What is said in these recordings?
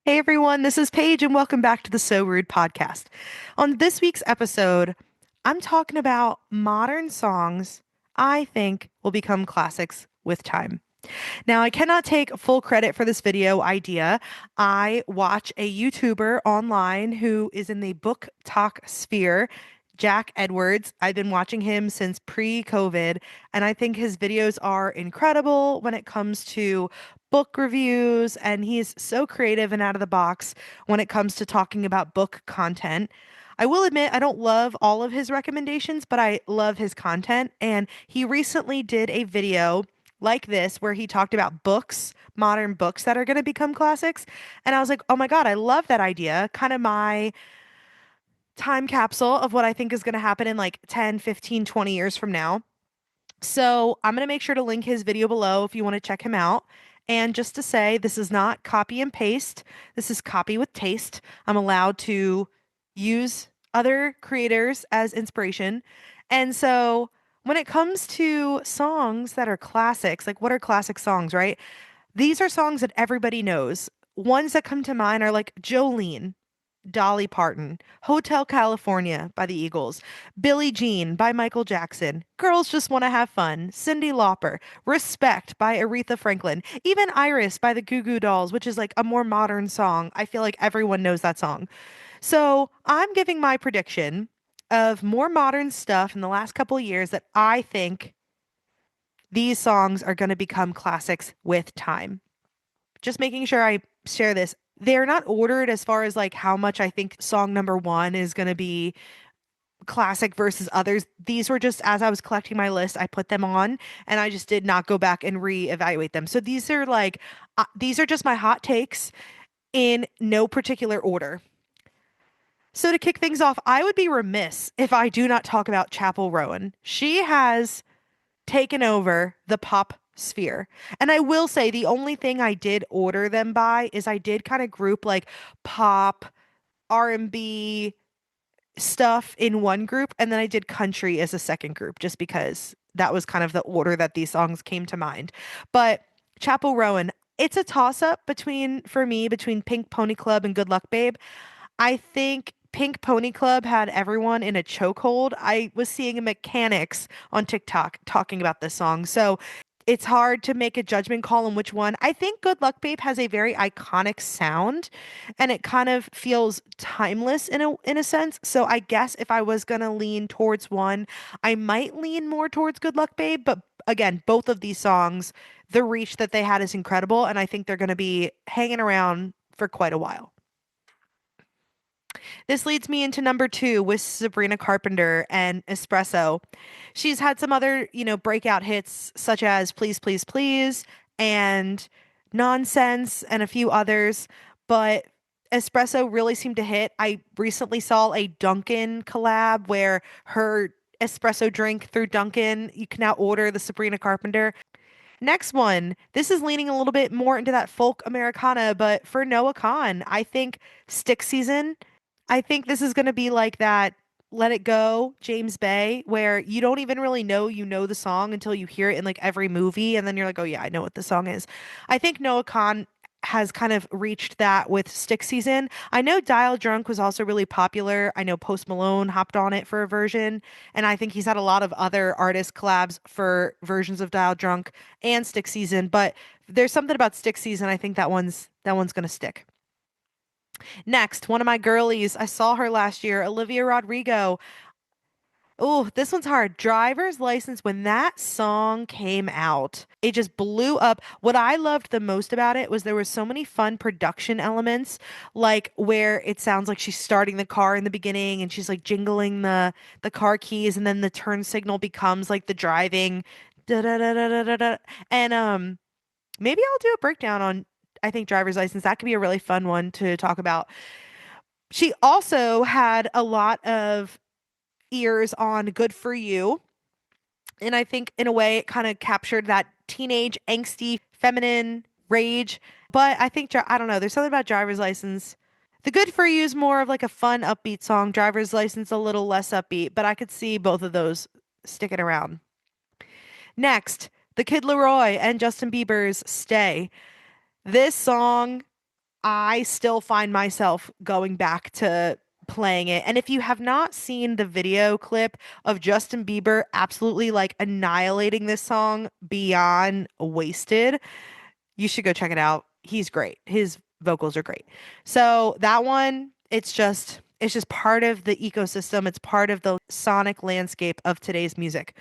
Hey everyone, this is Paige, and welcome back to the So Rude podcast. On this week's episode, I'm talking about modern songs I think will become classics with time. Now, I cannot take full credit for this video idea. I watch a YouTuber online who is in the book talk sphere, Jack Edwards. I've been watching him since pre-COVID, and I think his videos are incredible when it comes to book reviews, and he's so creative and out of the box when it comes to talking about book content. I will admit I don't love all of his recommendations, but I love his content, and he recently did a video like this where he talked about books, modern books that are going to become classics. And I was like, oh my God, I love that idea. Kind of my time capsule of what I think is going to happen in like 10, 15, 20 years from now. So I'm going to make sure to link his video below if you want to check him out. And just to say, this is not copy and paste. This is copy with taste. I'm allowed to use other creators as inspiration. And so when it comes to songs that are classics, like what are classic songs, right? These are songs that everybody knows. Ones that come to mind are like Jolene, Dolly Parton, Hotel California by the Eagles, Billie Jean by Michael Jackson, Girls Just Want to Have Fun, Cyndi Lauper, Respect by Aretha Franklin, even Iris by the Goo Goo Dolls, which is like a more modern song. I feel like everyone knows that song. So I'm giving my prediction of more modern stuff in the last couple of years that I think these songs are going to become classics with time. Just making sure I share this. They're not ordered as far as like how much I think song number one is going to be classic versus others. These were just as I was collecting my list, I put them on and I just did not go back and reevaluate them. So these are like, these are just my hot takes in no particular order. So to kick things off, I would be remiss if I do not talk about Chappell Roan. She has taken over the pop sphere. And I will say the only thing I did order them by is I did kind of group like pop, R&B stuff in one group and then I did country as a second group just because that was kind of the order that these songs came to mind. But Chappell Roan, it's a toss up between for me between Pink Pony Club and Good Luck Babe. I think Pink Pony Club had everyone in a chokehold. I was seeing mechanics on TikTok talking about this song. So it's hard to make a judgment call on which one. I think Good Luck Babe has a very iconic sound and it kind of feels timeless in a sense. So I guess if I was gonna lean towards one, I might lean more towards Good Luck Babe. But again, both of these songs, the reach that they had is incredible, and I think they're gonna be hanging around for quite a while. This leads me into number two with Sabrina Carpenter and Espresso. She's had some other, breakout hits such as Please, Please, Please and Nonsense and a few others, but Espresso really seemed to hit. I recently saw a Dunkin' collab where her espresso drink through Dunkin', you can now order the Sabrina Carpenter. Next one. This is leaning a little bit more into that folk Americana, but for Noah Khan, I think Stick Season. I think this is going to be like that Let It Go, James Bay, where you don't even really know you know the song until you hear it in like every movie, and then you're like, oh yeah, I know what the song is. I think Noah Khan has kind of reached that with Stick Season. I know Dial Drunk was also really popular. I know Post Malone hopped on it for a version, and I think he's had a lot of other artist collabs for versions of Dial Drunk and Stick Season, but there's something about Stick Season. I think that one's gonna stick. Next, one of my girlies, I saw her last year, Olivia Rodrigo. Oh, this one's hard. Driver's License, when that song came out, it just blew up. What I loved the most about it was there were so many fun production elements, like where it sounds like she's starting the car in the beginning and she's like jingling the car keys and then the turn signal becomes like the driving da da da da da da. Da. And maybe I'll do a breakdown on I think driver's license. That could be a really fun one to talk about. She also had a lot of ears on Good For You. And I think in a way it kind of captured that teenage, angsty, feminine rage. But I think, I don't know, there's something about driver's license. The Good For You is more of like a fun, upbeat song. Driver's license, a little less upbeat, but I could see both of those sticking around. Next, The Kid Leroy and Justin Bieber's Stay. This song I still find myself going back to playing it. And if you have not seen the video clip of Justin Bieber absolutely like annihilating this song beyond wasted, you should go check it out. He's great. His vocals are great. So that one, it's just part of the ecosystem. It's part of the sonic landscape of today's music.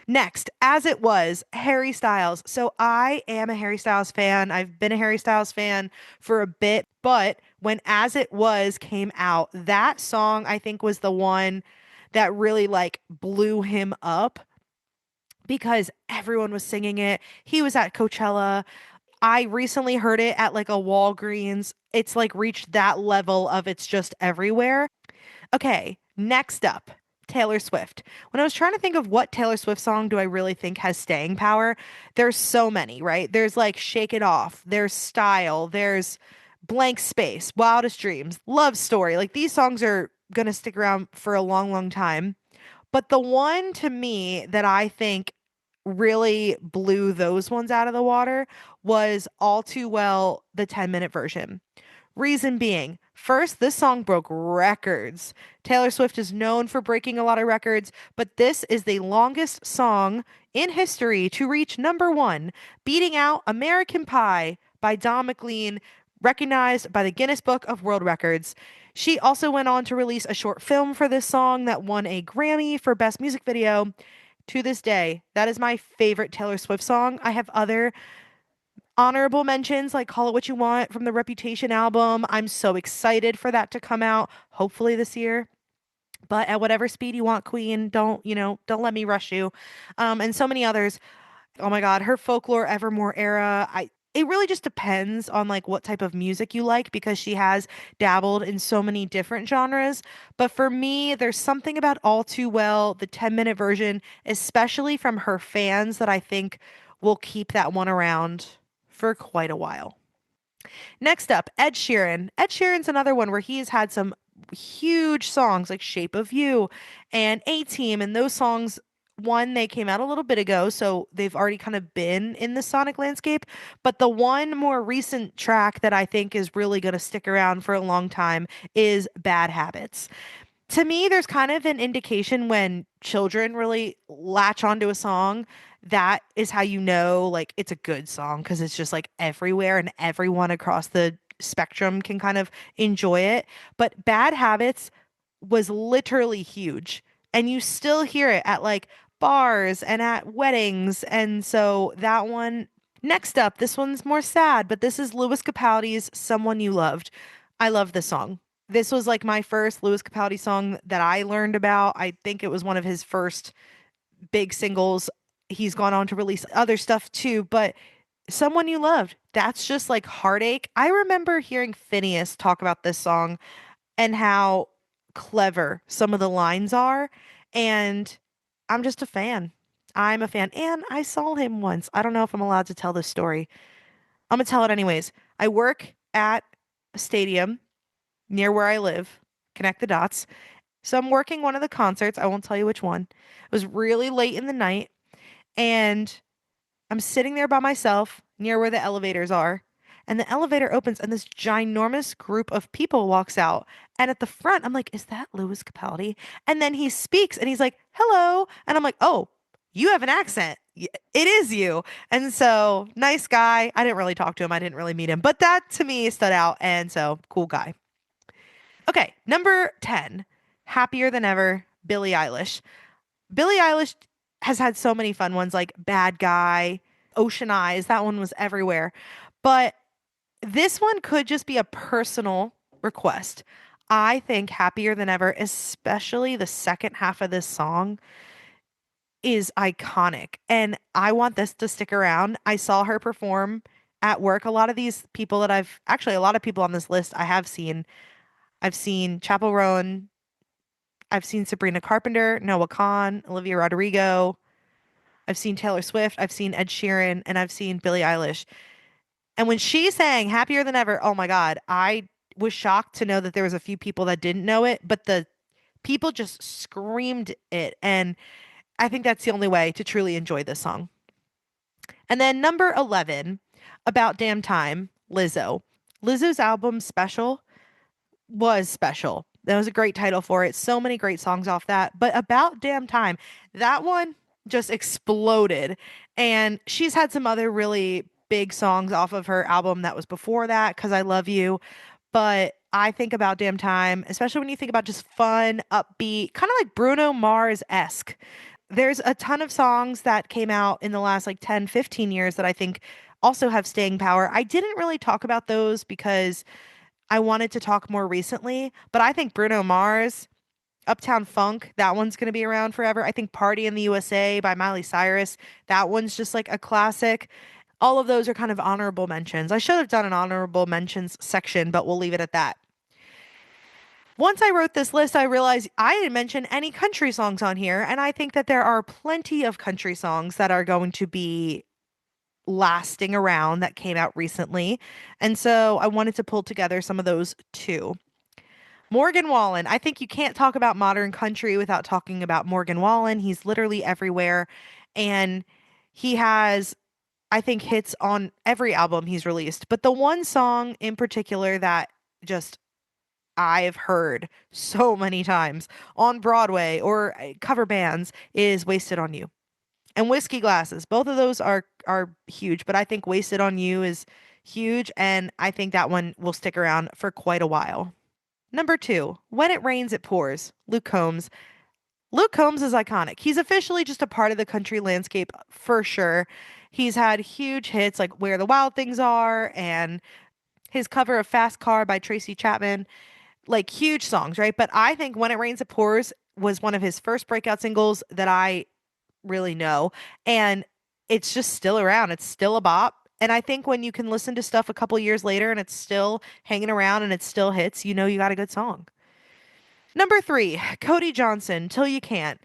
Next, As It Was, Harry Styles. So I am a Harry Styles fan. I've been a Harry Styles fan for a bit, but when As It Was came out, that song I think was the one that really like blew him up because everyone was singing it. He was at Coachella. I recently heard it at like a Walgreens. It's like reached that level of it's just everywhere. Okay, next up, Taylor Swift. When I was trying to think of what Taylor Swift song do I really think has staying power, there's so many, right? There's like Shake It Off, there's Style, there's Blank Space, Wildest Dreams, Love Story. Like these songs are going to stick around for a long, long time. But the one to me that I think really blew those ones out of the water was All Too Well, the 10-minute version. Reason being, first, this song broke records. Taylor Swift is known for breaking a lot of records, but this is the longest song in history to reach number one, beating out American Pie by Don McLean, recognized by the Guinness Book of World Records. She also went on to release a short film for this song that won a Grammy for Best Music Video. To this day, that is my favorite Taylor Swift song. I have other honorable mentions like Call It What You Want from the Reputation album. I'm so excited for that to come out, hopefully this year. But at whatever speed you want, Queen, don't let me rush you. And so many others. Oh my God, her Folklore Evermore era. It really just depends on like what type of music you like because she has dabbled in so many different genres. But for me, there's something about All Too Well, the 10-minute version, especially from her fans, that I think will keep that one around for quite a while. Next up, Ed Sheeran. Ed Sheeran's another one where he's had some huge songs like Shape of You and A Team, and those songs, one, they came out a little bit ago, so they've already kind of been in the sonic landscape. But the one more recent track that I think is really going to stick around for a long time is Bad Habits. To me, there's kind of an indication when children really latch onto a song. That is how you know, like, it's a good song because it's just like everywhere and everyone across the spectrum can kind of enjoy it. But Bad Habits was literally huge, and you still hear it at like bars and at weddings. And so that one, next up, this one's more sad, but this is Lewis Capaldi's Someone You Loved. I love this song. This was like my first Lewis Capaldi song that I learned about. I think it was one of his first big singles. He's gone on to release other stuff too, but Someone You Loved, that's just like heartache. I remember hearing Phineas talk about this song and how clever some of the lines are. And I'm just a fan. I'm a fan. And I saw him once. I don't know if I'm allowed to tell this story. I'm going to tell it anyways. I work at a stadium near where I live. Connect the dots. So I'm working one of the concerts. I won't tell you which one. It was really late in the night. And I'm sitting there by myself near where the elevators are. And the elevator opens and this ginormous group of people walks out. And at the front, I'm like, is that Louis Capaldi? And then he speaks and he's like, hello. And I'm like, oh, you have an accent. It is you. And so nice guy. I didn't really talk to him. I didn't really meet him, but that to me stood out. And so cool guy. Okay. Number 10, Happier Than Ever, Billie Eilish. Billie Eilish has had so many fun ones like Bad Guy, Ocean Eyes. That one was everywhere. But this one could just be a personal request. I think Happier Than Ever, especially the second half of this song, is iconic. And I want this to stick around. I saw her perform at work. A lot of these people that a lot of people on this list I have seen. I've seen Chappell Roan. I've seen Sabrina Carpenter, Noah Kahan, Olivia Rodrigo. I've seen Taylor Swift. I've seen Ed Sheeran. And I've seen Billie Eilish. And when she sang Happier Than Ever, oh my God, I was shocked to know that there was a few people that didn't know it, but the people just screamed it. And I think that's the only way to truly enjoy this song. And then number 11, About Damn Time, Lizzo. Lizzo's album Special was special. That was a great title for it. So many great songs off that. But About Damn Time, that one just exploded. And she's had some other really big songs off of her album that was before that, Cause I Love You. But I think About Damn Time, especially when you think about just fun, upbeat, kind of like Bruno Mars esque. There's a ton of songs that came out in the last like 10, 15 years that I think also have staying power. I didn't really talk about those because I wanted to talk more recently, but I think Bruno Mars, Uptown Funk, that one's going to be around forever. I think Party in the USA by Miley Cyrus, that one's just like a classic. All of those are kind of honorable mentions. I should have done an honorable mentions section, but we'll leave it at that. Once I wrote this list, I realized I didn't mention any country songs on here, and I think that there are plenty of country songs that are going to be lasting around that came out recently. And so I wanted to pull together some of those too. Morgan Wallen. I think you can't talk about modern country without talking about Morgan Wallen. He's literally everywhere. And he has, I think, hits on every album he's released. But the one song in particular that just I've heard so many times on Broadway or cover bands is Wasted on You. And Whiskey Glasses. Both of those are huge, but I think Wasted on You is huge and I think that one will stick around for quite a while. Number 2, When It Rains It Pours, Luke Combs. Luke Combs is iconic. He's officially just a part of the country landscape for sure. He's had huge hits like Where the Wild Things Are and his cover of Fast Car by Tracy Chapman, like huge songs, right? But I think When It Rains It Pours was one of his first breakout singles that I really know. And it's just still around. It's still a bop. And I think when you can listen to stuff a couple years later and it's still hanging around and it still hits, you know you got a good song. Number 3, Cody Johnson, Till You Can't.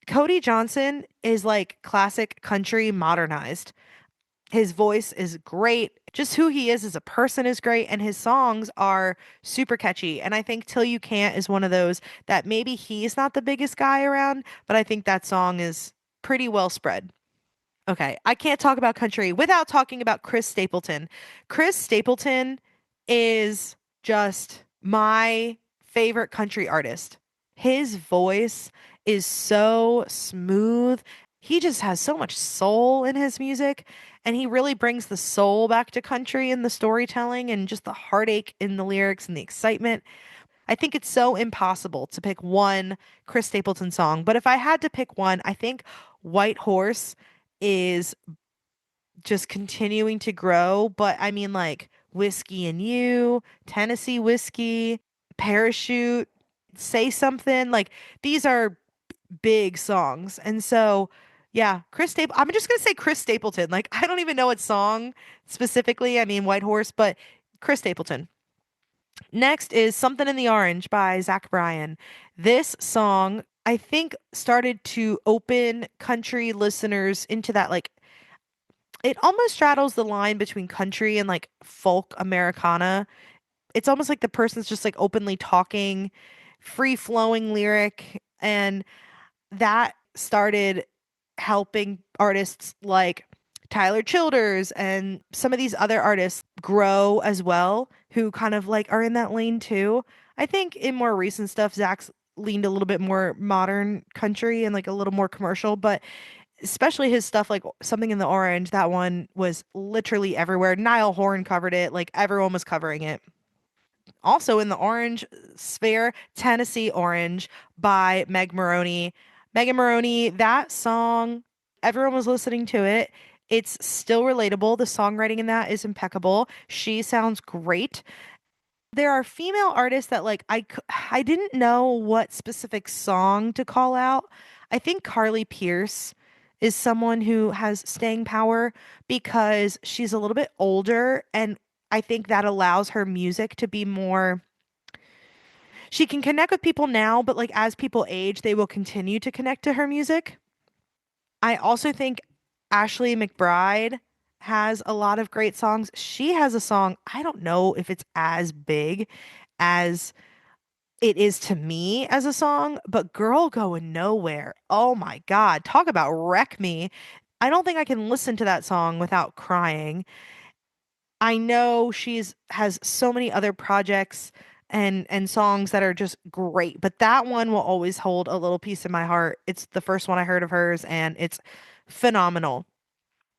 Cody Johnson is like classic country modernized. His voice is great. Just who he is as a person is great. And his songs are super catchy. And I think Till You Can't is one of those that maybe he's not the biggest guy around, but I think that song is pretty well spread. Okay, I can't talk about country without talking about Chris Stapleton. Chris Stapleton is just my favorite country artist. His voice is so smooth. He just has so much soul in his music, and he really brings the soul back to country in the storytelling and just the heartache in the lyrics and the excitement. I think it's so impossible to pick one Chris Stapleton song, but if I had to pick one, I think White Horse is just continuing to grow. But I mean, like Whiskey and You, Tennessee Whiskey, Parachute, Say Something. Like these are big songs. And so, yeah, I'm just going to say Chris Stapleton. Like, I don't even know what song specifically. I mean, White Horse, but Chris Stapleton. Next is Something in the Orange by Zach Bryan. This song, I think, started to open country listeners into that, like, it almost straddles the line between country and like folk Americana. It's almost like the person's just like openly talking, free flowing lyric. And that started helping artists like Tyler Childers and some of these other artists grow as well, who kind of like are in that lane too. I think in more recent stuff, Zach's leaned a little bit more modern country and like a little more commercial, but especially his stuff like Something in the Orange, that one was literally everywhere. Niall Horn covered it, like everyone was covering it. Also in the orange sphere, Tennessee Orange by Meg Moroney. Megan Moroney, that song, everyone was listening to it. It's still relatable. The songwriting in that is impeccable. She sounds great. There are female artists that like I didn't know what specific song to call out. I think Carly Pierce is someone who has staying power because she's a little bit older and I think that allows her music to be more, she can connect with people now, but like as people age, they will continue to connect to her music. I also think Ashley McBride has a lot of great songs. She has a song, I don't know if it's as big as it is to me as a song, but Girl Going Nowhere. Oh my God. Talk about wreck me. I don't think I can listen to that song without crying. I know she's has so many other projects and songs that are just great, but that one will always hold a little piece in my heart. It's the first one I heard of hers and it's phenomenal.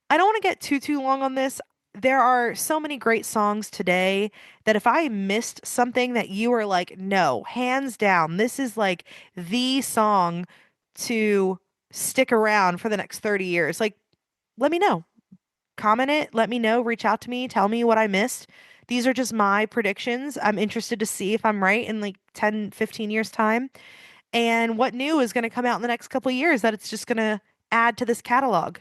I don't want to get too long on this. There are so many great songs today that if I missed something that you were like, no, hands down, this is like the song to stick around for the next 30 years, like, let me know. Comment it, let me know, reach out to me, tell me what I missed. These are just my predictions. I'm interested to see if I'm right in like 10, 15 years' time and what new is going to come out in the next couple of years that it's just going to add to this catalog.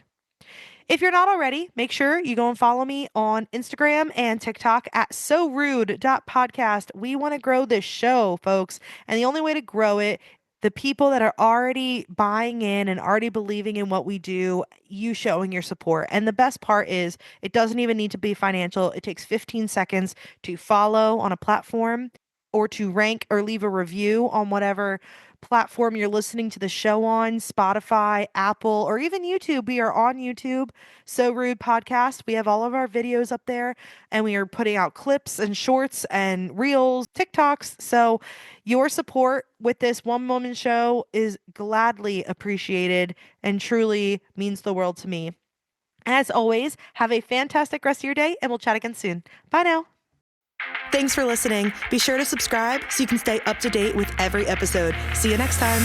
If you're not already, make sure you go and follow me on Instagram and TikTok at sorude.podcast. We want to grow this show, folks. And the only way to grow it, the people that are already buying in and already believing in what we do, you showing your support. And the best part is it doesn't even need to be financial. It takes 15 seconds to follow on a platform or to rank or leave a review on whatever platform you're listening to the show on, Spotify, Apple, or even YouTube. We are on YouTube, So Rude Podcast. We have all of our videos up there and we are putting out clips and shorts and reels, TikToks. So your support with this one woman show is gladly appreciated and truly means the world to me. As always, have a fantastic rest of your day and we'll chat again soon. Bye now. Thanks for listening. Be sure to subscribe so you can stay up to date with every episode. See you next time.